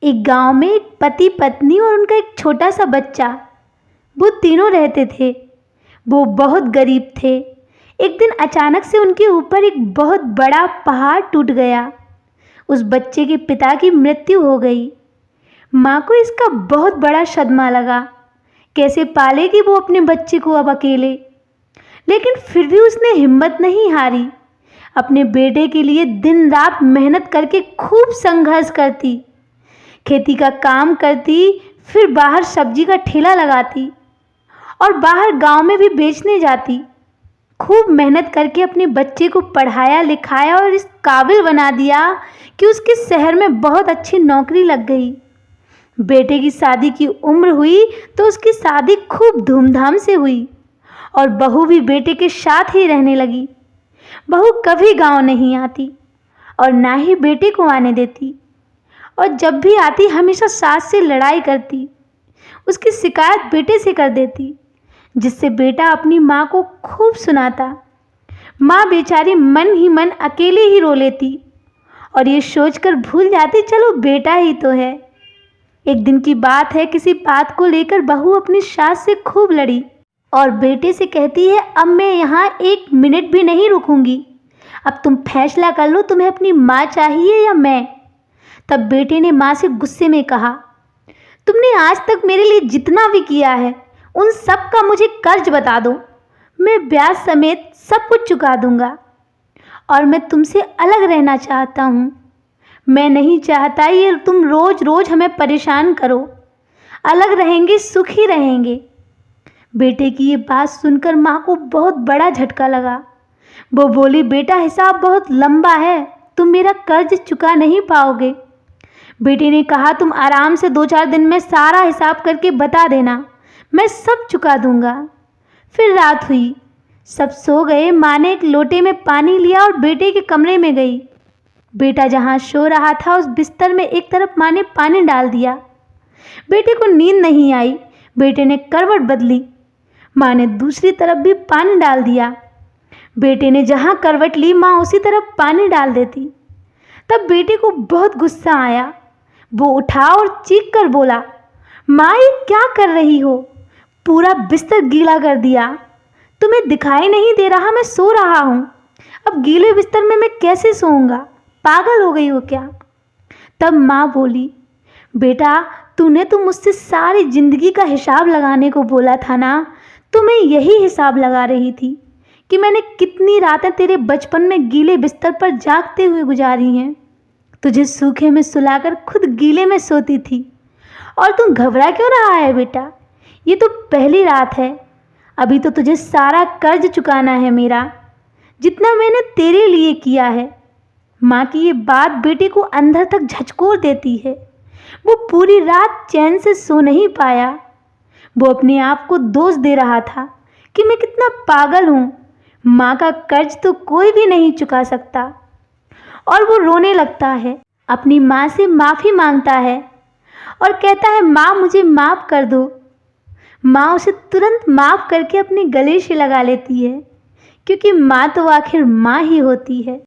एक गांव में एक पति पत्नी और उनका एक छोटा सा बच्चा, वो तीनों रहते थे। वो बहुत गरीब थे। एक दिन अचानक से उनके ऊपर एक बहुत बड़ा पहाड़ टूट गया। उस बच्चे के पिता की मृत्यु हो गई। माँ को इसका बहुत बड़ा सदमा लगा। कैसे पालेगी वो अपने बच्चे को अब अकेले। लेकिन फिर भी उसने हिम्मत नहीं हारी। अपने बेटे के लिए दिन रात मेहनत करके खूब संघर्ष करती, खेती का काम करती, फिर बाहर सब्जी का ठेला लगाती और बाहर गांव में भी बेचने जाती। खूब मेहनत करके अपने बच्चे को पढ़ाया लिखाया और इस काबिल बना दिया कि उसके शहर में बहुत अच्छी नौकरी लग गई। बेटे की शादी की उम्र हुई तो उसकी शादी खूब धूमधाम से हुई और बहू भी बेटे के साथ ही रहने लगी। बहू कभी गांव नहीं आती और ना ही बेटे को आने देती, और जब भी आती हमेशा सास से लड़ाई करती। उसकी शिकायत बेटे से कर देती, जिससे बेटा अपनी माँ को खूब सुनाता। माँ बेचारी मन ही मन अकेले ही रो लेती और ये सोचकर भूल जाती चलो बेटा ही तो है। एक दिन की बात है, किसी बात को लेकर बहू अपनी सास से खूब लड़ी और बेटे से कहती है, अब मैं यहाँ एक मिनट भी नहीं रुकूंगी। अब तुम फैसला कर लो, तुम्हें अपनी माँ चाहिए या मैं। तब बेटे ने माँ से गुस्से में कहा, तुमने आज तक मेरे लिए जितना भी किया है उन सब का मुझे कर्ज बता दो, मैं ब्याज समेत सब कुछ चुका दूंगा। और मैं तुमसे अलग रहना चाहता हूँ। मैं नहीं चाहता ये तुम रोज़ रोज़ हमें परेशान करो। अलग रहेंगे, सुखी रहेंगे। बेटे की ये बात सुनकर माँ को बहुत बड़ा झटका लगा। वो बोली, बेटा हिसाब बहुत लंबा है, तुम मेरा कर्ज चुका नहीं पाओगे। बेटे ने कहा, तुम आराम से 2-4 दिन में सारा हिसाब करके बता देना, मैं सब चुका दूंगा। फिर रात हुई, सब सो गए। माँ ने एक लोटे में पानी लिया और बेटे के कमरे में गई। बेटा जहाँ सो रहा था उस बिस्तर में एक तरफ माँ ने पानी डाल दिया। बेटे को नींद नहीं आई। बेटे ने करवट बदली, माँ ने दूसरी तरफ भी पानी डाल दिया। बेटे ने जहाँ करवट ली माँ उसी तरफ पानी डाल देती। तब बेटे को बहुत गुस्सा आया। वो उठा और चीख कर बोला, माँ ये क्या कर रही हो, पूरा बिस्तर गीला कर दिया। तुम्हें दिखाई नहीं दे रहा मैं सो रहा हूँ। अब गीले बिस्तर में मैं कैसे सोऊंगा, पागल हो गई हो क्या। तब माँ बोली, बेटा तूने तो मुझसे सारी ज़िंदगी का हिसाब लगाने को बोला था ना, तो मैं यही हिसाब लगा रही थी कि मैंने कितनी रातें तेरे बचपन में गीले बिस्तर पर जागते हुए गुजारी हैं। तुझे सूखे में सुलाकर खुद गीले में सोती थी। और तू घबरा क्यों रहा है बेटा, ये तो पहली रात है। अभी तो तुझे सारा कर्ज चुकाना है मेरा, जितना मैंने तेरे लिए किया है। माँ की ये बात बेटे को अंदर तक झकझोर देती है। वो पूरी रात चैन से सो नहीं पाया। वो अपने आप को दोष दे रहा था कि मैं कितना पागल हूँ, माँ का कर्ज तो कोई भी नहीं चुका सकता। और वो रोने लगता है, अपनी माँ से माफ़ी मांगता है और कहता है, माँ मुझे माफ़ कर दो। माँ उसे तुरंत माफ़ करके अपने गले से लगा लेती है, क्योंकि माँ तो आखिर माँ ही होती है।